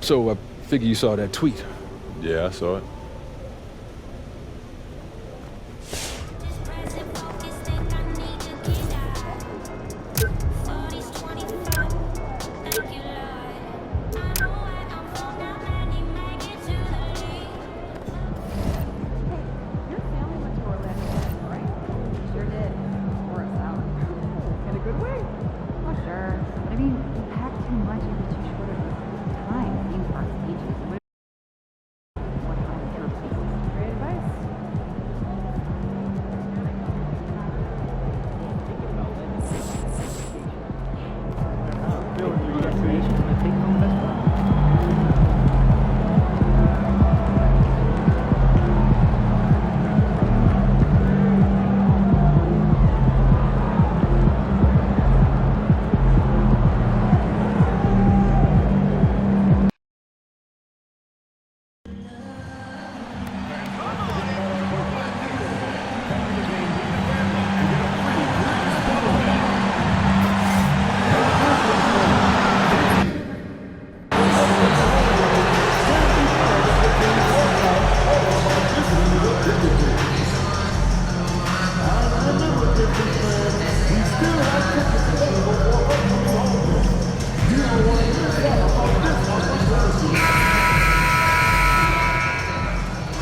So I figure you saw that tweet. Yeah, I saw it.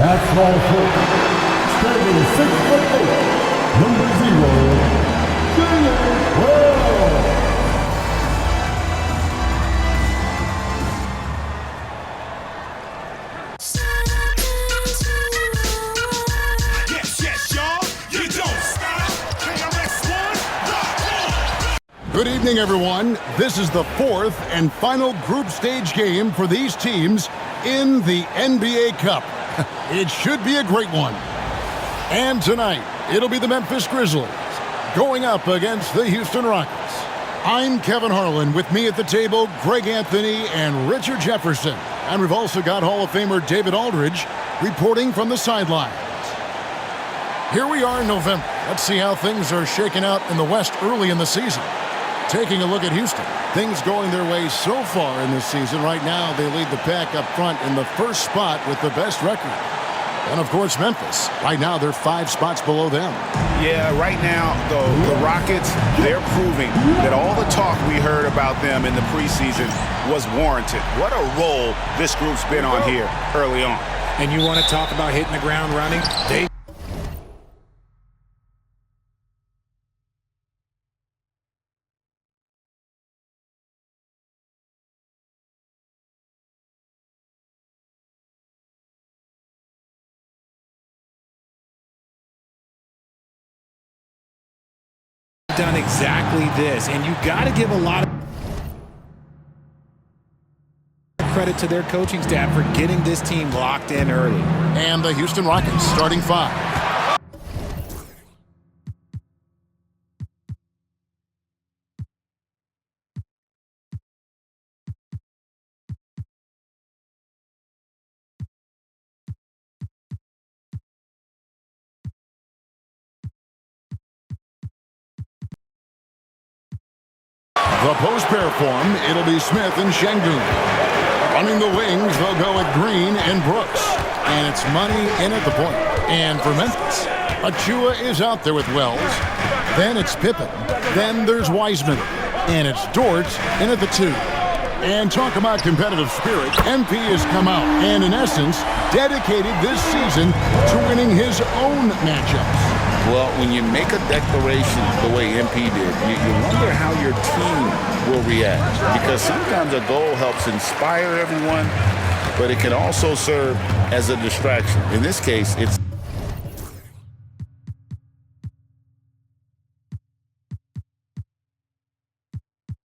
That's all for standing 6'8", number 0, Jalen Wells. evening, everyone. This is the fourth and final group stage game for these teams in the NBA Cup. It should be a great one. And tonight, it'll be the Memphis Grizzlies going up against the Houston Rockets. I'm Kevin Harlan. With me at the table, Greg Anthony and Richard Jefferson. And we've also got Hall of Famer David Aldridge reporting from the sidelines. Here we are in November. Let's see how things are shaking out in the West early in the season. Taking a look at Houston. Things going their way so far in this season. Right now, they lead the pack up front in the first spot with the best record. And, of course, Memphis. Right now, they're 5 spots below them. Yeah, right now, the Rockets, they're proving that all the talk we heard about them in the preseason was warranted. What a role this group's been on here early on. And you want to talk about hitting the ground running? They done exactly this, and you got to give a lot of credit to their coaching staff for getting this team locked in early. And the Houston Rockets starting 5. The post pair form, it'll be Smith and Şengün. Running the wings, they'll go with Green and Brooks. And it's money in at the point. And for Memphis, Achua is out there with Wells. Then it's Pippen. Then there's Wiseman. And it's Dort in at the 2. And talk about competitive spirit. MP has come out and, in essence, dedicated this season to winning his own matchups. Well, when you make a declaration the way MP did, you wonder how your team will react. Because sometimes a goal helps inspire everyone, but it can also serve as a distraction. In this case, it's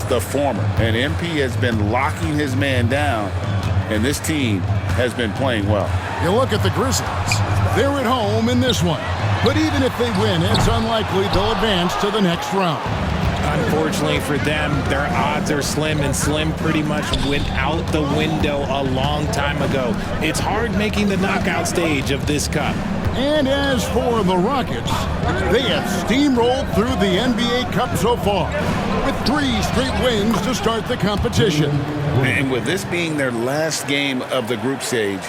the former. And MP has been locking his man down, and this team has been playing well. You look at the Grizzlies. They're at home in this one. But even if they win, it's unlikely they'll advance to the next round. Unfortunately for them, their odds are slim, and slim pretty much went out the window a long time ago. It's hard making the knockout stage of this cup. And as for the Rockets, they have steamrolled through the NBA Cup so far, with 3 straight wins to start the competition. And with this being their last game of the group stage,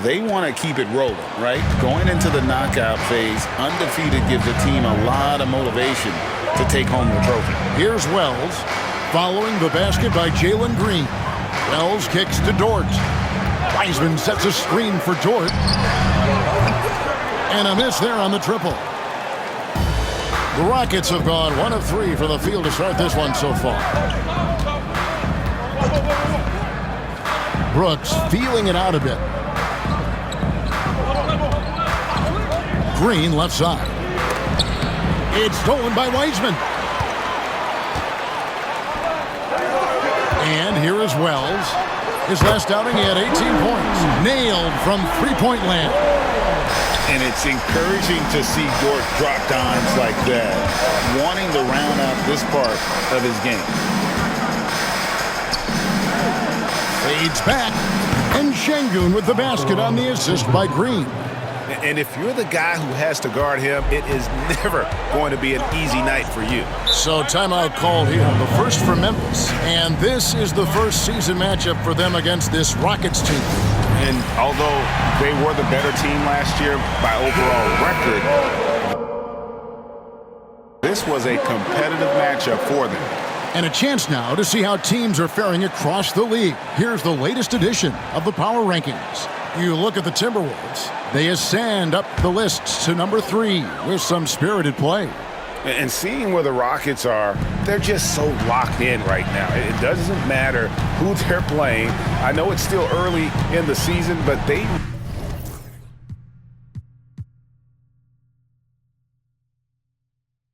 they want to keep it rolling, right? Going into the knockout phase, undefeated gives the team a lot of motivation to take home the trophy. Here's Wells, following the basket by Jalen Green. Wells kicks to Dort. Wiseman sets a screen for Dort. And a miss there on the triple. The Rockets have gone 1 of 3 from the field to start this one so far. Brooks feeling it out a bit. Green left side. It's stolen by Wiseman. And here is Wells. His last outing, he had 18 points. Nailed from three-point land. And it's encouraging to see Dort drop dimes like that, wanting to round out this part of his game. Fades back. And Şengün with the basket on the assist by Green. And if you're the guy who has to guard him, it is never going to be an easy night for you. So timeout called here, the first for Memphis. And this is the first season matchup for them against this Rockets team. And although they were the better team last year by overall record, this was a competitive matchup for them. And a chance now to see how teams are faring across the league. Here's the latest edition of the Power Rankings. You look at the Timberwolves. They ascend up the list to number 3 with some spirited play. And seeing where the Rockets are, they're just so locked in right now. It doesn't matter who they're playing. I know it's still early in the season, but they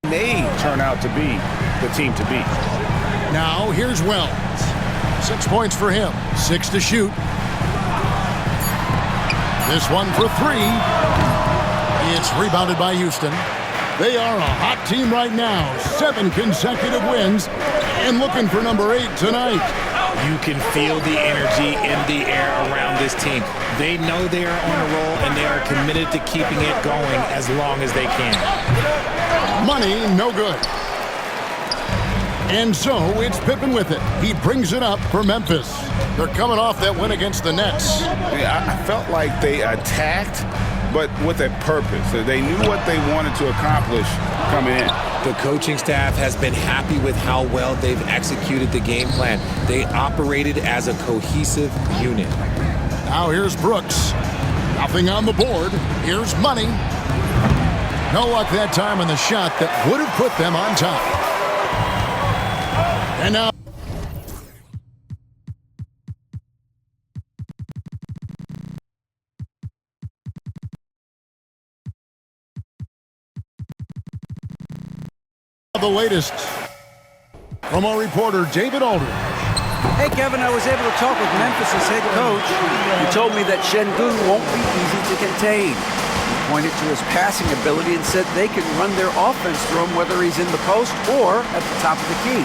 may turn out to be the team to beat. Now here's Wells. 6 points for him. 6 to shoot. This one for 3. It's rebounded by Houston. They are a hot team right now. 7 consecutive wins and looking for number 8 tonight. You can feel the energy in the air around this team. They know they are on a roll, and they are committed to keeping it going as long as they can. Money, no good. And so it's Pippen with it. He brings it up for Memphis. They're coming off that win against the Nets. Yeah, I felt like they attacked, but with a purpose. They knew what they wanted to accomplish coming in. The coaching staff has been happy with how well they've executed the game plan. They operated as a cohesive unit. Now here's Brooks. Nothing on the board. Here's Money. No luck that time on the shot that would have put them on top. And now the latest from our reporter David Aldridge. Hey, Kevin, I was able to talk with Memphis' head coach. He told me that Şengün won't be easy to contain. He pointed to his passing ability and said they can run their offense through him whether he's in the post or at the top of the key.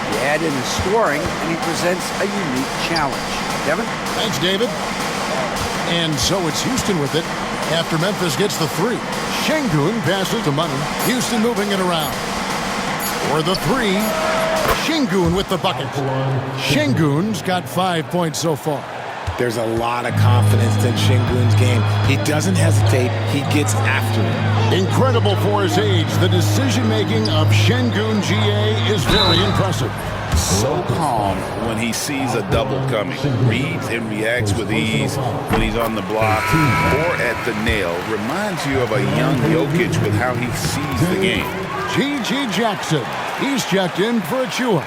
You add in his scoring, and he presents a unique challenge. Kevin? Thanks, David. And so it's Houston with it after Memphis gets the 3. Şengün passes to Money. Houston moving it around. For the 3, Şengün with the bucket. Şengün's got 5 points so far. There's a lot of confidence in Şengün's game. He doesn't hesitate. He gets after it. Incredible for his age. The decision-making of Şengün GA is very impressive. So calm when he sees a double coming. Reads and reacts with ease when he's on the block or at the nail. Reminds you of a young Jokic with how he sees the game. G.G. Jackson. He's checked in for Achua.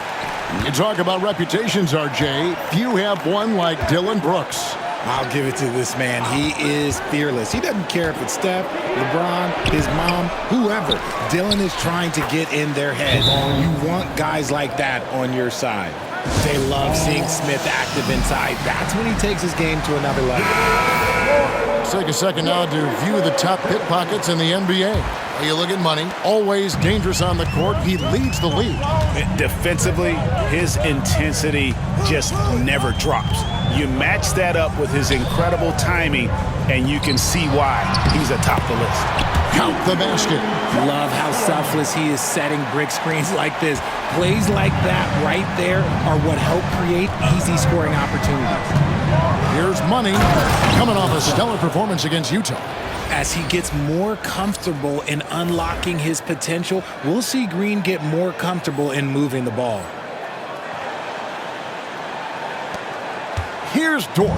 You talk about reputations, RJ. Few have one like Dylan Brooks. I'll give it to this man. He is fearless. He doesn't care if it's Steph, LeBron, his mom, whoever. Dylan is trying to get in their head. You want guys like that on your side. They love seeing Smith active inside. That's when he takes his game to another level. Let's take a second now to view the top pickpockets in the NBA. You look at Money, always dangerous on the court. He leads the league. Defensively, his intensity just never drops. You match that up with his incredible timing, and you can see why he's atop the list. Count the basket. Love how selfless he is setting brick screens like this. Plays like that right there are what help create easy scoring opportunities. Here's Money coming off a stellar performance against Utah. As he gets more comfortable in unlocking his potential, we'll see Green get more comfortable in moving the ball. Here's Dort.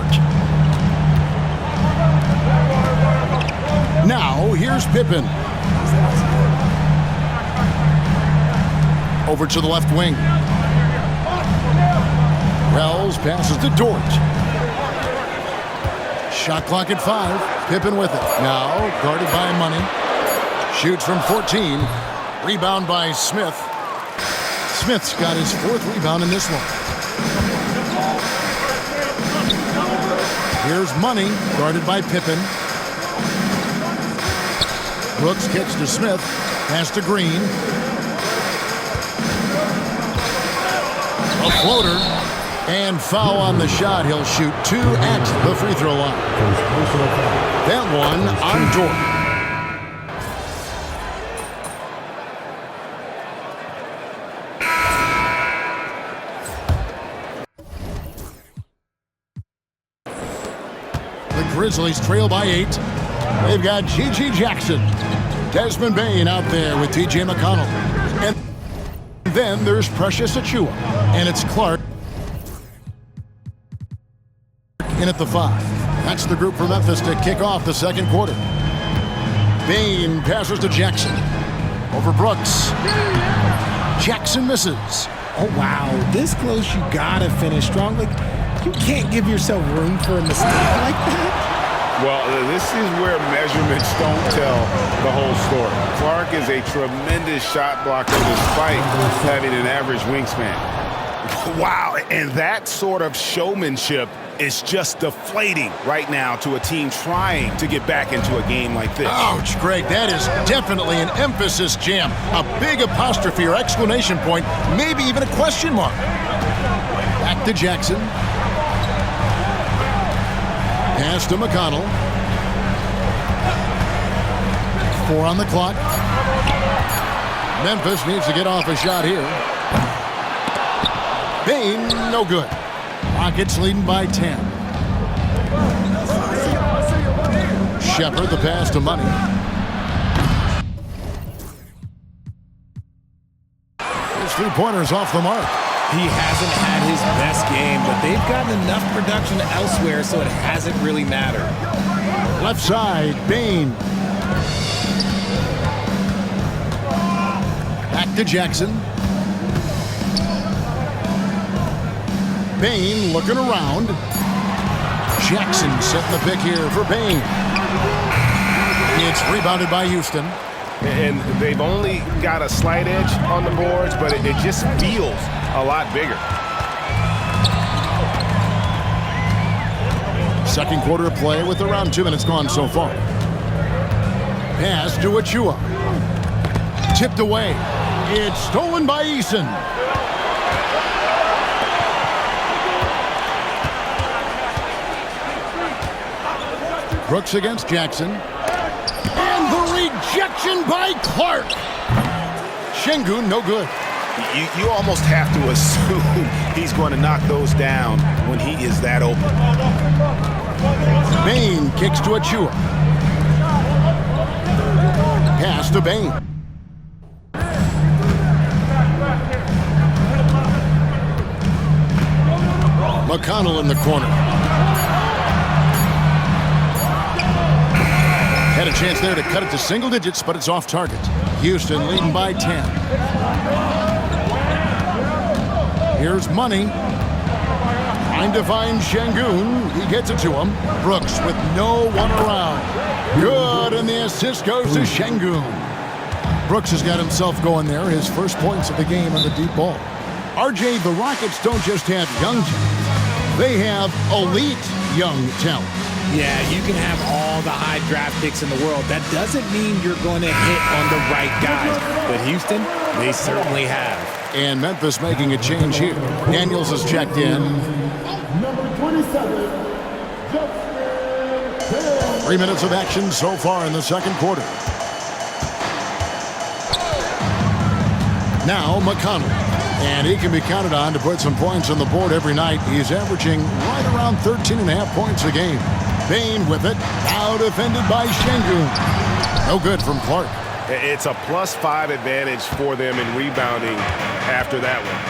Now, here's Pippen. Over to the left wing. Wells passes to Dort. Shot clock at 5. Pippen with it. Now, guarded by Money. Shoots from 14. Rebound by Smith. Smith's got his 4th rebound in this one. Here's Money, guarded by Pippen. Brooks kicks to Smith. Pass to Green. A floater. And foul on the shot. He'll shoot 2 at the free throw line. That one on Dort. The Grizzlies trail by 8. They've got G.G. Jackson. Desmond Bane out there with T.J. McConnell. And then there's Precious Achua. And it's Clark in at the 5. That's the group for Memphis to kick off the second quarter. Bane passes to Jackson. Over Brooks. Jackson misses. Oh, wow. This close, you gotta finish strong. Like, you can't give yourself room for a mistake like that. Well, this is where measurements don't tell the whole story. Clark is a tremendous shot blocker despite having an average wingspan. Wow, and that sort of showmanship is just deflating right now to a team trying to get back into a game like this. Ouch, Greg, that is definitely an emphasis jam. A big apostrophe or exclamation point, maybe even a question mark. Back to Jackson. Pass to McConnell. 4 on the clock. Memphis needs to get off a shot here. Bane, no good. Rockets leading by 10. Shepard, the pass to Money. His three-pointers off the mark. He hasn't had his best game, but they've gotten enough production elsewhere, so it hasn't really mattered. Left side, Bane. Back to Jackson. Bane looking around. Jackson setting the pick here for Bane. It's rebounded by Houston. And they've only got a slight edge on the boards, but it just feels a lot bigger. Second quarter of play with around 2 minutes gone so far. Pass to Achua. Tipped away. It's stolen by Eason. Brooks against Jackson. And the rejection by Clark. Şengün, no good. You almost have to assume he's going to knock those down when he is that open. Bane kicks to Achua. Pass to Bane. McConnell in the corner. Had a chance there to cut it to single digits, but it's off target. Houston leading by 10. Here's Money. Trying to find Şengün. He gets it to him. Brooks with no one around. Good, and the assist goes to Şengün. Brooks has got himself going there. His first points of the game on the deep ball. RJ, the Rockets don't just have young talent. They have elite young talent. Yeah, you can have all the high draft picks in the world. That doesn't mean you're going to hit on the right guys. But Houston, they certainly have. And Memphis making a change here. Daniels has checked in. Number 27, 3 minutes of action so far in the second quarter. Now McConnell. And he can be counted on to put some points on the board every night. He's averaging right around 13.5 points a game. Bane with it. Now defended by Şengün. No good from Clark. It's a +5 advantage for them in rebounding after that one.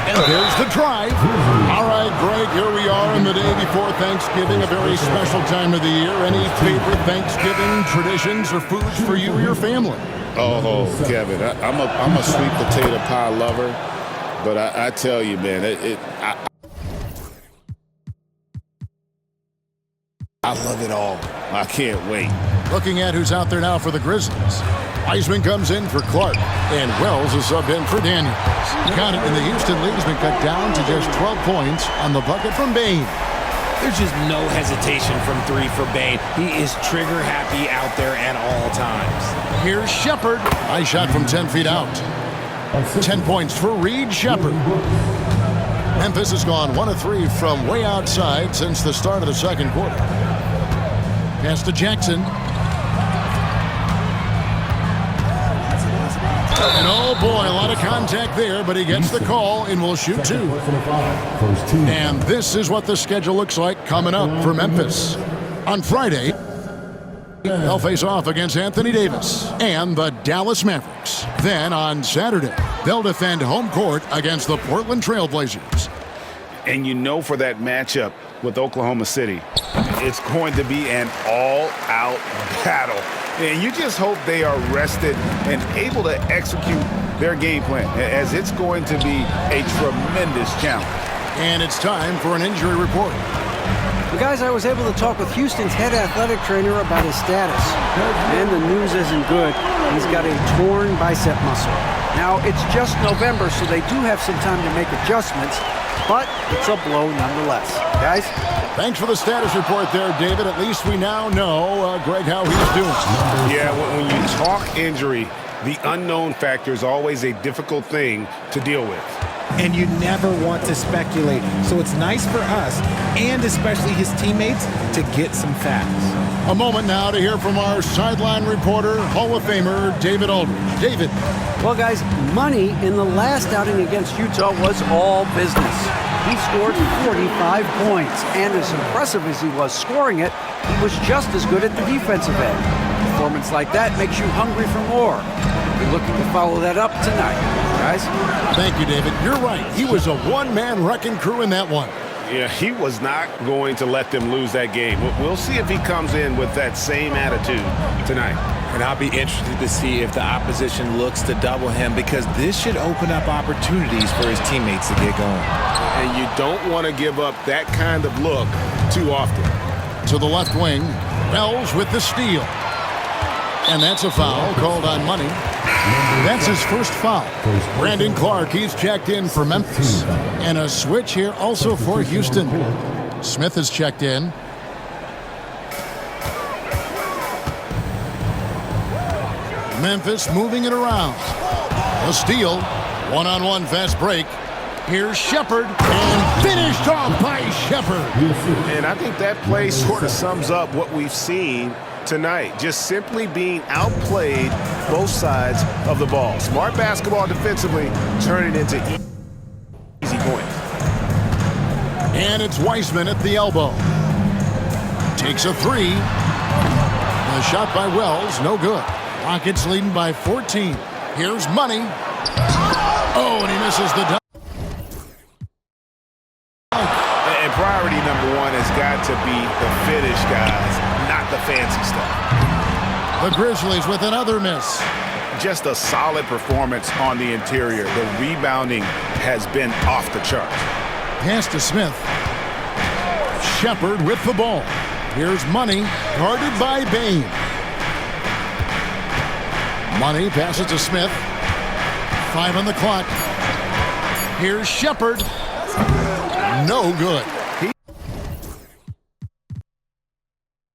And there's the drive. All right, Greg, here we are on the day before Thanksgiving, a very special time of the year. Any favorite Thanksgiving traditions or foods for you or your family? Oh, Kevin, I'm a sweet potato pie lover, but I tell you, man, I love it all. I can't wait. Looking at who's out there now for the Grizzlies. Wiseman comes in for Clark, and Wells is subbed in for Daniels. Got it, and the Houston lead has been cut down to just 12 points on the bucket from Bane. There's just no hesitation from three for Bane. He is trigger happy out there at all times. Here's Shepard. Nice shot from 10 feet out. 10 points for Reed Shepard. Memphis has gone 1 of 3 from way outside since the start of the second quarter. Pass to Jackson. And oh boy, a lot of contact there, but he gets the call and will shoot 2. And this is what the schedule looks like coming up for Memphis. On Friday, they'll face off against Anthony Davis and the Dallas Mavericks. Then on Saturday, they'll defend home court against the Portland Trail Blazers. And you know, for that matchup with Oklahoma City, it's going to be an all-out battle. And you just hope they are rested and able to execute their game plan, as it's going to be a tremendous challenge. And it's time for an injury report. The guys, I was able to talk with Houston's head athletic trainer about his status. And the news isn't good. He's got a torn bicep muscle. Now, it's just November, so they do have some time to make adjustments, but it's a blow nonetheless. Guys? Thanks for the status report there, David. At least we now know, Greg, how he's doing. Yeah, when you talk injury, the unknown factor is always a difficult thing to deal with. And you never want to speculate. So it's nice for us, and especially his teammates, to get some facts. A moment now to hear from our sideline reporter, Hall of Famer David Aldridge. David. Well, guys, Money in the last outing against Utah was all business. He scored 45 points, and as impressive as he was scoring it, he was just as good at the defensive end. A performance like that makes you hungry for more. We're looking to follow that up tonight, guys. Thank you, David. You're right. He was a one-man wrecking crew in that one. Yeah, he was not going to let them lose that game. We'll see if he comes in with that same attitude tonight. And I'll be interested to see if the opposition looks to double him, because this should open up opportunities for his teammates to get going. And you don't want to give up that kind of look too often. To the left wing, Wells with the steal. And that's a foul called on Money. That's his first foul. Brandon Clark, he's checked in for Memphis. And a switch here also for Houston. Smith has checked in. Memphis moving it around. A steal. One-on-one fast break. Here's Shepard, and finished off by Shepard. And I think that play sort of sums up what we've seen tonight. Just simply being outplayed both sides of the ball. Smart basketball defensively, turning into easy points. And it's Wiseman at the elbow. Takes a three. The shot by Wells, no good. Rockets leading by 14. Here's Money. Oh, and he misses the dunk. And priority number one has got to be the finish, guys, not the fancy stuff. The Grizzlies with another miss. Just a solid performance on the interior. The rebounding has been off the charts. Pass to Smith. Shepard with the ball. Here's Money, guarded by Bain. Money passes to Smith. 5 on the clock. Here's Shepard. No good.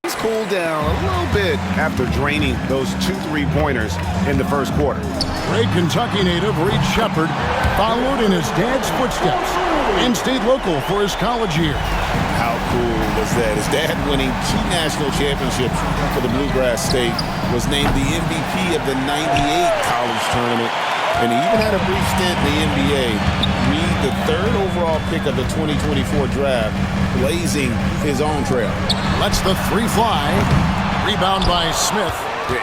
He's cooled down a little bit after draining those 2 3-pointers in the first quarter. Great Kentucky native Reed Shepard followed in his dad's footsteps and stayed local for his college year. How cool was that? His dad winning 2 national championships for the Bluegrass State, was named the MVP of the '98 college tournament, and he even had a brief stint in the NBA. Reed, the 3rd overall pick of the 2024 draft, blazing his own trail. Lets the three fly. Rebound by Smith.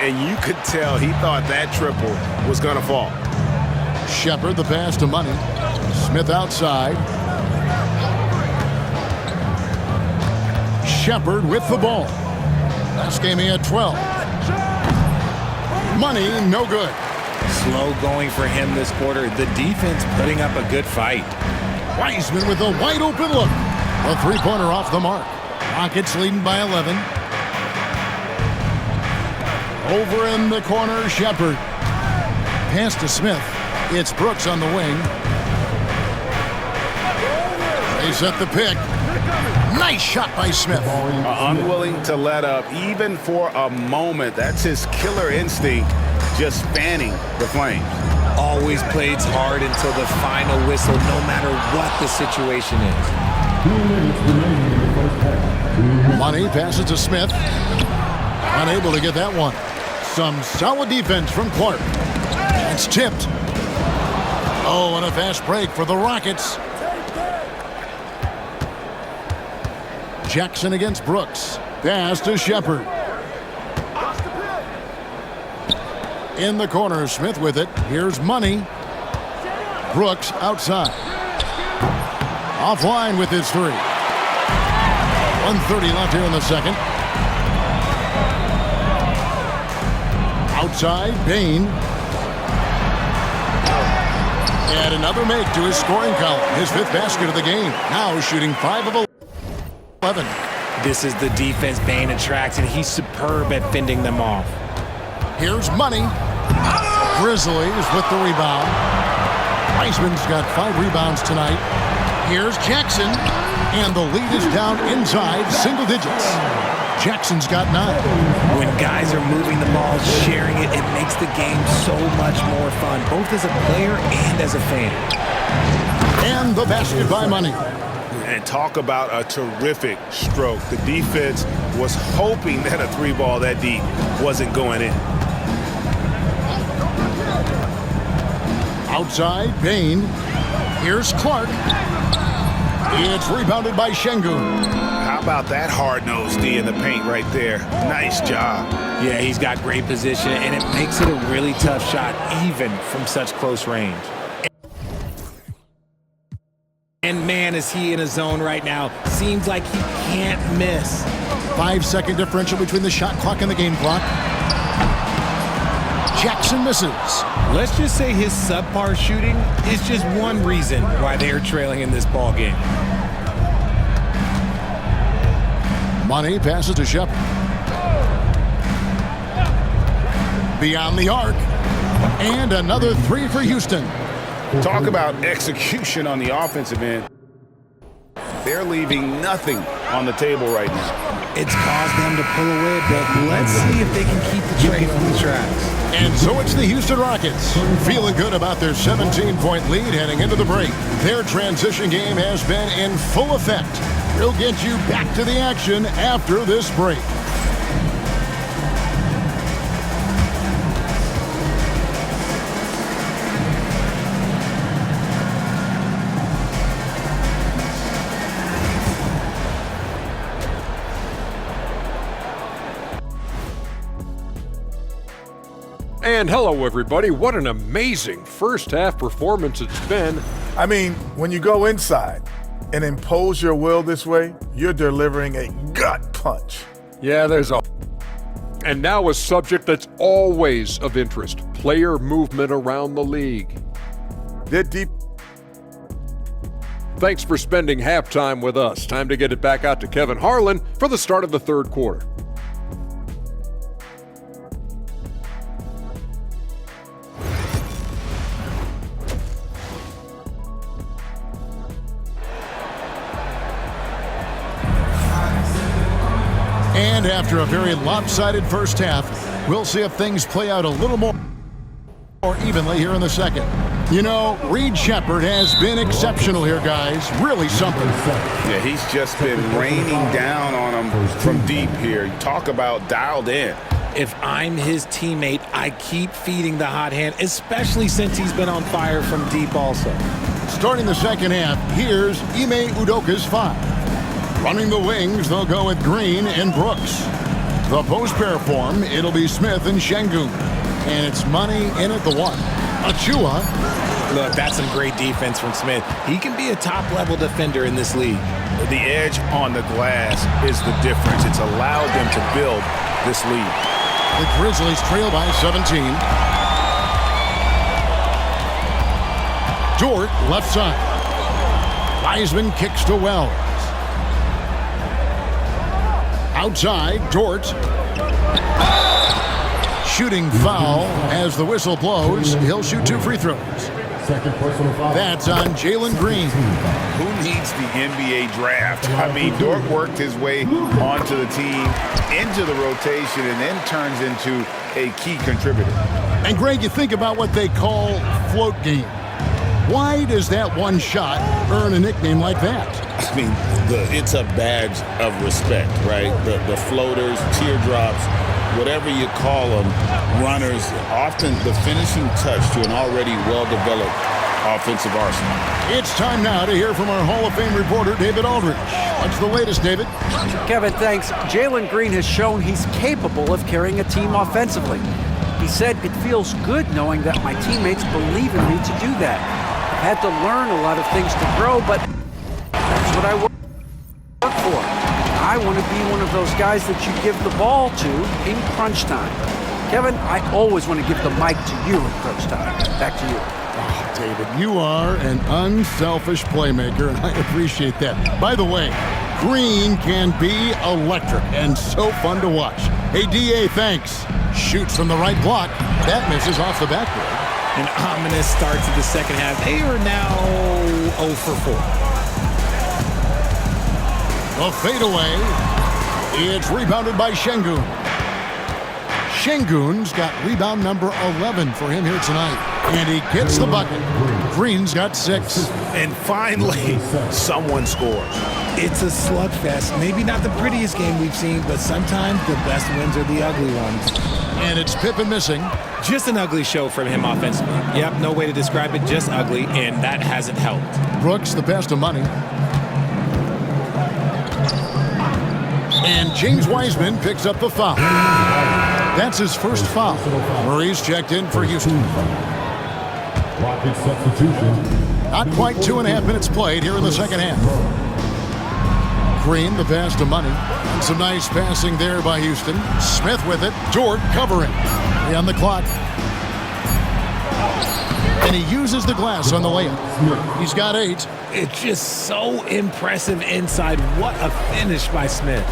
And you could tell he thought that triple was going to fall. Shepard, the pass to Money. Smith outside. Shepard with the ball. Last game he had 12. Money, no good. Slow going for him this quarter. The defense putting up a good fight. Wiseman with a wide open look. A three-pointer off the mark. Rockets leading by 11. Over in the corner, Shepard. Pass to Smith. It's Brooks on the wing. They set the pick. Nice shot by Smith. Unwilling to let up even for a moment. That's his killer instinct, just fanning the flames. Always plays hard until the final whistle, no matter what the situation is. Money passes to Smith. Unable to get that one. Some solid defense from Clark. It's tipped. Oh, and a fast break for the Rockets. Jackson against Brooks. Pass to Shepard. In the corner, Smith with it. Here's Money. Brooks outside. Offline with his three. 1:30 left here in the second. Outside, Bain. And another make to his scoring column. His 5th basket of the game. Now shooting 5 of 11. This is the defense Bain attracts, and he's superb at fending them off. Here's Money. Grizzlies with the rebound. Wiseman's got 5 rebounds tonight. Here's Jackson, and the lead is down inside single digits. Jackson's got 9. When guys are moving the ball, sharing it, it makes the game so much more fun, both as a player and as a fan. And the basket by Money. And talk about a terrific stroke. The defense was hoping that a 3-ball that deep wasn't going in. Outside, Bain. Here's Clark. It's rebounded by Şengün. How about that hard-nosed D in the paint right there? Nice job. Yeah, he's got great position, and it makes it a really tough shot, even from such close range. And man, is he in a zone right now. Seems like he can't miss. 5-second differential between the shot clock and the game clock. Jackson misses. Let's just say his subpar shooting is just one reason why they are trailing in this ball game. Money passes to Shepard. Beyond the arc. And another 3 for Houston. Talk about execution on the offensive end. They're leaving nothing on the table right now. It's caused them to pull away, but let's see if they can keep the train on the tracks. And so it's the Houston Rockets, feeling good about their 17-point lead heading into the break. Their transition game has been in full effect. We'll get you back to the action after this break. And hello, everybody. What an amazing first half performance it's been. I mean, when you go inside and impose your will this way, you're delivering a gut punch. Yeah, there's a... And now a subject that's always of interest, player movement around the league. They're deep. Thanks for spending halftime with us. Time to get it back out to Kevin Harlan for the start of the third quarter. And after a very lopsided first half, we'll see if things play out a little more evenly here in the second. You know, Reed Sheppard has been exceptional here, guys. Really something. Yeah, he's just been raining down on them from deep here. Talk about dialed in. If I'm his teammate, I keep feeding the hot hand, especially since he's been on fire from deep also. Starting the second half, here's Ime Udoka's 5. Running the wings, they'll go with Green and Brooks. The post pair form, it'll be Smith and Şengün. And it's Money in at the 1. Achua. Look, that's some great defense from Smith. He can be a top-level defender in this league. The edge on the glass is the difference. It's allowed them to build this lead. The Grizzlies trail by 17. Dort, left side. Wiseman kicks to Wells. Outside, Dort. Shooting foul as the whistle blows. He'll shoot 2 free throws. That's on Jalen Green. Who needs the NBA draft? I mean, Dort worked his way onto the team, into the rotation, and then turns into a key contributor. And Greg, you think about what they call float game. Why does that one shot earn a nickname like that? I mean, it's a badge of respect, right? The floaters, teardrops, whatever you call them, runners, often the finishing touch to an already well-developed offensive arsenal. It's time now to hear from our Hall of Fame reporter, David Aldridge. What's the latest, David? Kevin, thanks. Jalen Green has shown he's capable of carrying a team offensively. He said, "It feels good knowing that my teammates believe in me to do that. I've had to learn a lot of things to grow, but that's what I work for. I want to be one of those guys that you give the ball to in crunch time." Kevin, I always want to give the mic to you in crunch time. Back to you. Oh, David, you are an unselfish playmaker, and I appreciate that. By the way, Green can be electric and so fun to watch. Hey, D.A., thanks. Shoots from the right block. That misses off the backboard. An ominous start to the second half. They are now 0 for 4. The fadeaway. It's rebounded by Şengün. Şengün's got rebound number 11 for him here tonight. And he gets the bucket. Green's got 6. And finally, someone scores. It's a slugfest. Maybe not the prettiest game we've seen, but sometimes the best wins are the ugly ones. And it's Pippen missing. Just an ugly show from him offensively. Yep, no way to describe it, just ugly, and that hasn't helped. Brooks, the pass to Money. And James Wiseman picks up the foul. That's his first foul. Murray's checked in for Houston. Rocket substitution. Not quite 2.5 minutes played here in the second half. Green, the pass to Money. And some nice passing there by Houston. Smith with it. Dort covering. 3 on the clock. And he uses the glass on the layup. He's got 8. It's just so impressive inside. What a finish by Smith.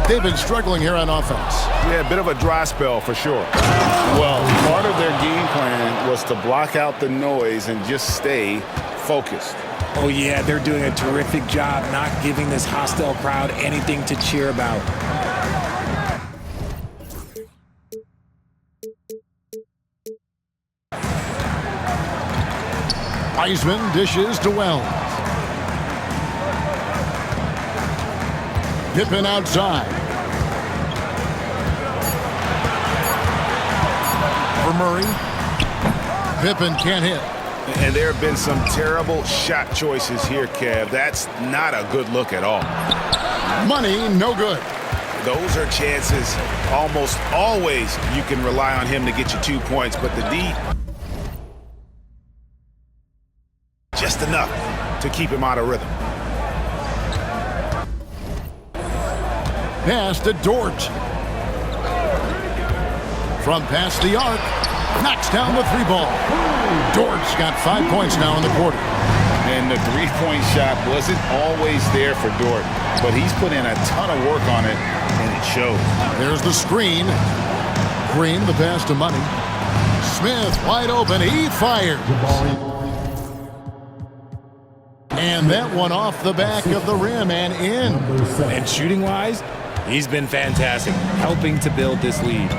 They've been struggling here on offense. Yeah, a bit of a dry spell for sure. Well, part of their game plan was to block out the noise and just stay focused. Oh, yeah, they're doing a terrific job not giving this hostile crowd anything to cheer about. Wiseman dishes to Wells. Pippen outside. For Murray. Pippen can't hit. And there have been some terrible shot choices here, Kev. That's not a good look at all. Money, no good. Those are chances almost always you can rely on him to get you 2 points, but the D, just enough to keep him out of rhythm. Pass to Dort. From past the arc. Knocks down the 3 ball. Dort's got 5 points now in the quarter. And the three-point shot wasn't always there for Dort, but he's put in a ton of work on it, and it shows. There's the screen. Green, the pass to Money. Smith wide open. He fired. And that one off the back of the rim and in. And shooting-wise, he's been fantastic, helping to build this lead.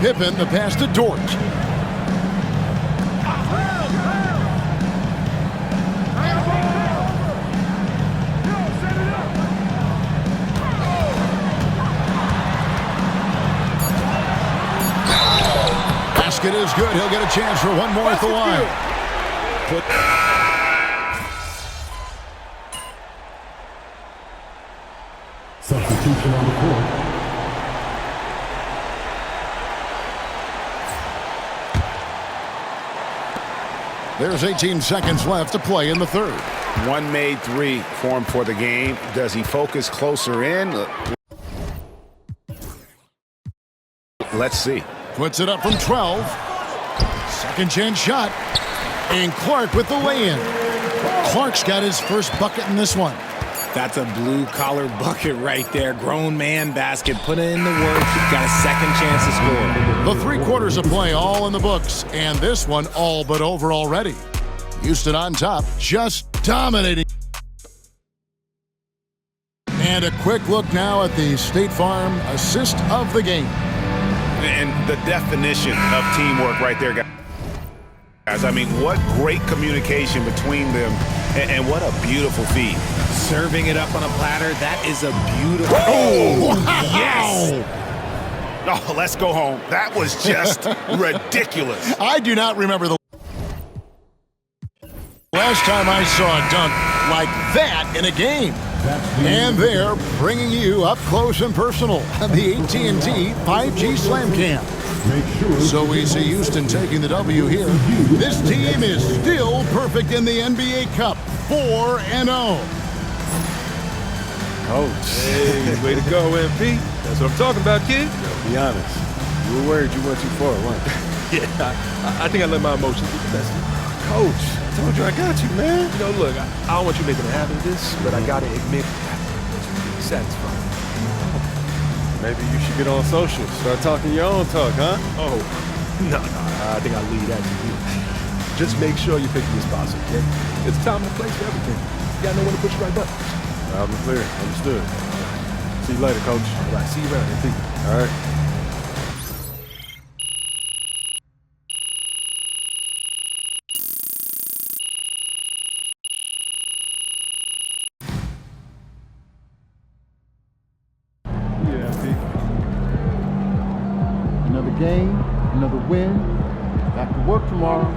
Pippen, the pass to Dort. Basket is good. He'll get a chance for one more at the line. Substitution on the court. There's 18 seconds left to play in the third. One made 3 for him for the game. Does he focus closer in? Let's see. Puts it up from 12. Second chance shot. And Clark with the lay-in. Clark's got his first bucket in this one. That's a blue-collar bucket right there. Grown man basket. Put in the work. Got a second chance to score. The 3 quarters of play all in the books, and this one all but over already. Houston on top, just dominating. And a quick look now at the State Farm assist of the game. And the definition of teamwork right there, guys. I mean, what great communication between them, and what a beautiful feed. Serving it up on a platter, that is a beautiful... Oh, wow. Yes! Oh, let's go home. That was just ridiculous. I do not remember the last time I saw a dunk like that in a game. And they're bringing you up close and personal the AT&T 5G Slam Cam. So we see Houston taking the W here. This team is still perfect in the NBA Cup, 4-0. Coach. Hey, way to go, MP. That's what I'm talking about, kid. Be honest. You were worried you went too far, weren't you? Yeah, I think I let my emotions get the best of me. Coach, I told you I got you, man. You know, look, I don't want you making a habit of this, but I gotta admit, it's satisfying. Maybe you should get on social, start talking your own talk, huh? Oh, no, I think I'll leave that to you. Just make sure you're picky as possible, okay? It's time and place for everything. You gotta know when to push the right buttons. Loud and clear. Understood. See you later, Coach. All right, see you around here, Pete. All right. Another game, another win. Back to work tomorrow.